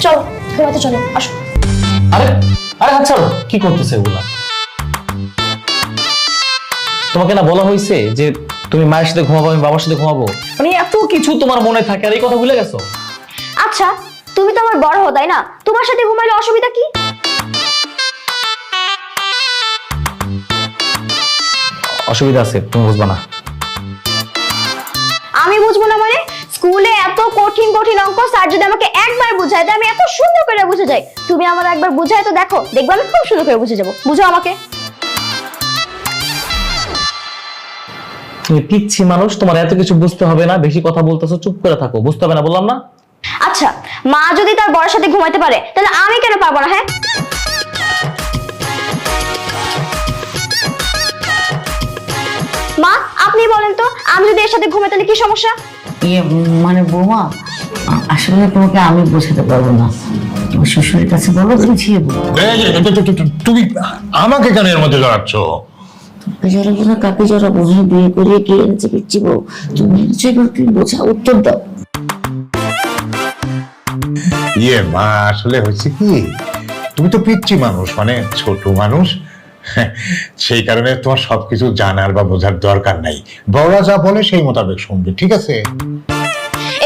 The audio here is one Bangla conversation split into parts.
চলো ঘুমাতে চলো, আসো। আরে আরে আচ্ছা, কি করতেছে এগুলা? তোমাকে না বলা হয়েছে যে তুমি মায়ের সাথে ঘুমাবো, আমি বাবার সাথে ঘুমাবো? মানে এত কিছু তোমার মনে থাকে আর এই কথা ভুলে গেছো? আচ্ছা, তুমি তো আমার বড় হো, তাই না? তোমার সাথে ঘুমাইলে অসুবিধা কি? অসুবিধা আছে, তুমি বুঝবা না। আমি বুঝবো না মানে? স্কুলে এত কঠিন কঠিন অঙ্ক স্যার যদি আমাকে একবার বুঝায় দেয় আমি এত সুন্দর করে বুঝে যাই। তুমি আমার একবার বুঝায় তো দেখো, দেখবে আমি খুব সুন্দর করে বুঝে যাবো। বুঝো আমাকে। তুমি পিচ্ছি মানুষ, তোমার এত কিছু বুঝতে হবে না। বেশি কথা বলতেছো, চুপ করে থাকো। বুঝতে হবে না বললাম না? আচ্ছা, মা যদি তার বড়ের সাথে ঘুমাইতে পারে তাহলে আমি কেন পারবো না? হ্যাঁ, মা আপনি বলেন তো, আমি যদি এর সাথে ঘুমাই তাহলে কি সমস্যা? মানে বৌমা, আসলে তোমাকে আমি বোঝাতে পারবো না। তোমার শ্বশুরের কাছে বলো, বুঝিয়ে বলো। তুমি আমাকে কেন এর মধ্যে জড়াচ্ছ? জড়াবো না, কাকে জড়াবো? হ্যাঁ, বিয়ে করিয়ে কে এনেছে পিচ্ছি বউ? তুমি এনেছো, এবার তুমি বোঝা, উত্তর দাও। মা, আসলে হয়েছে কি, তুমি তো পিচ্ছি মানুষ, মানে ছোট মানুষ, সেই কারণে তোমার সবকিছু জানার বা বোঝার দরকার নাই। বড়রা যা বলে সেই মোতাবেক শুনবে, ঠিক আছে?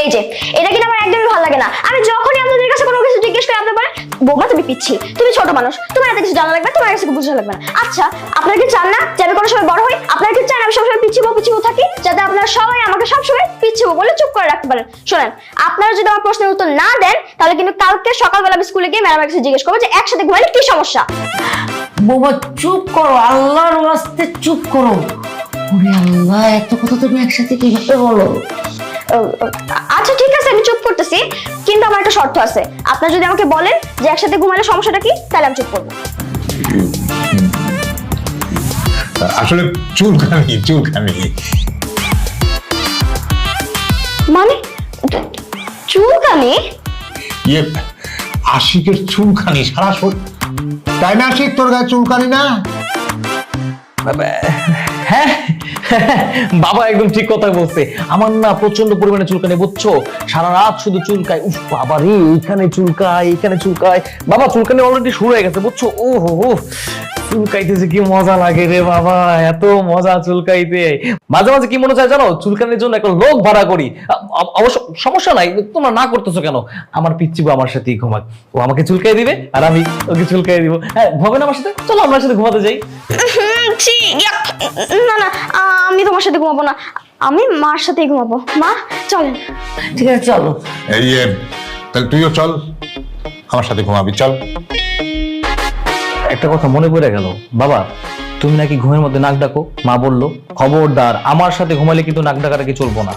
এই যে এটা কিন্তু আমার একদমই ভালো লাগে না। আমি যখনই আপনাদের কাছে কোনো কিছু জিজ্ঞেস করি আপনি বলেন বৌমা তুমি পিচ্ছি, তুমি ছোট মানুষ, তোমার এত কিছু জানা লাগবে, তোমার কাছে বুঝা লাগবে না। আচ্ছা, আপনারা কি চান না যে আমি কোনো সময় বড় হই? আপনারা কি চান আমি সবসময় পিচ্ছি বউ থাকি, যাতে আপনারা সবাই আমাকে সবসময় পিচ্ছি বউ বলে চুপ করে রাখতে পারেন? শোনেন, আপনারা যদি আমার প্রশ্নের উত্তর না দেন তাহলে কিন্তু কালকে সকালবেলা আমি স্কুলে গিয়ে ম্যাডামের কাছে জিজ্ঞেস করবো যে একসাথে ঘুমাইলে কি সমস্যা। বৌমা চুপ করো, আল্লাহর ওয়াস্তে চুপ করো। ওরে আল্লাহ, এত কথা তুমি একসাথে কিভাবে বলো? আচ্ছা ঠিক আছে, আমি চুপ করতেছি, কিন্তু আমার একটা শর্ত আছে। আপনারা যদি আমাকে বলেন যে একসাথে ঘুমাইলে সমস্যাটা কি, তাহলে আমি চুপ করবো। আসলে চুলকানি মানে চুলকানি? আশিকের চুলকানি সারা শরীর, তাই না আশিক? তোর গায়ে চুলকানি না? হ্যাঁ, বাবা একদম ঠিক কথা বলছে। আমার না প্রচন্ড পরিমাণে চুলকানি, বুঝছো? সারা রাত শুধু চুলকায়। উফ বাবা রে, এইখানে চুলকায়, এইখানে চুলকায়। বাবা চুলকানি অলরেডি শুরু হয়ে গেছে, বুঝছো? ও হো, চুলকাইতেছে কি মজা লাগে রে বাবা, এত মজা চুলকাইতে। মাঝে মাঝে কি মনে চায় জানো, চুলকানির জন্য একটা লোক ভাড়া করি। অবশ্য সমস্যা নাই, তোমরা না করতেছো কেন? আমার পিচ্ছি বউ আমার সাথেই ঘুমাক, ও আমাকে চুলকাই দিবে আর আমি ওকে চুলকাই দিব। হ্যাঁ, হবে না আমার সাথে? চলো আমার সাথে ঘুমাতে যাই। না না, আমি তোমার সাথে ঘুমাবো না, আমি মার সাথেই ঘুমাবো। মা চলেন। ঠিক আছে, চলো। তাহলে তুইও চল, আমার সাথে ঘুমাবি, চল। একটা কথা মনে পড়ে গেল, বাবা তুমি নাকি ঘুমের মধ্যে নাক ডাকো, মা বললো। খবরদার, আমার সাথে ঘুমালে কিন্তু নাক ডাকাটা কি চলবো না।